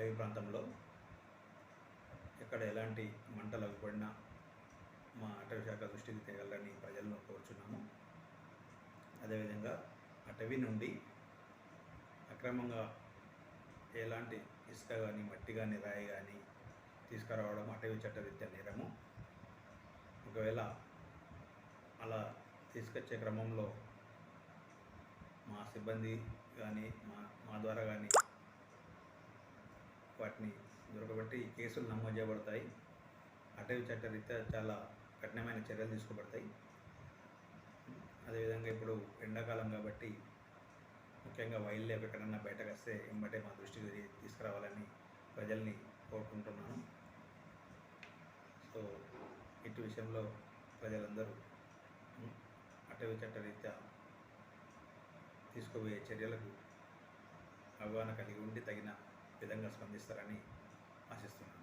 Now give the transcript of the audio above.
అటవీ ప్రాంతంలో ఎక్కడ ఎలాంటి మంటలు అవ్వబడినా మా అటవీ శాఖ దృష్టికి తేగలని ప్రజలను కోరుచున్నాము. అదేవిధంగా అటవీ నుండి అక్రమంగా ఎలాంటి ఇసుక కానీ, మట్టి కానీ, రాయి కానీ తీసుకురావడం అటవీ చట్టరీత్యా నేరము. ఒకవేళ అలా తీసుకొచ్చే క్రమంలో మా సిబ్బంది కానీ మా ద్వారా కానీ వాటిని దొరకబట్టి కేసులు నమోదు చేయబడతాయి. అటవీ చట్టరీత్యా చాలా కఠినమైన చర్యలు తీసుకోబడతాయి. అదేవిధంగా ఇప్పుడు ఎండాకాలం కాబట్టి ముఖ్యంగా వైల్డ్ లైఫ్ ఎక్కడన్నా బయటకు వస్తే వెంబటే మా దృష్టికి తీసుకురావాలని ప్రజల్ని కోరుకుంటున్నాను. సో ఇటు విషయంలో ప్రజలందరూ అటవీ చట్టరీత్యా తీసుకోబోయే చర్యలకు అవగాహన కలిగి ఉండి తగిన విధంగా స్పందిస్తారని ఆశిస్తున్నాను.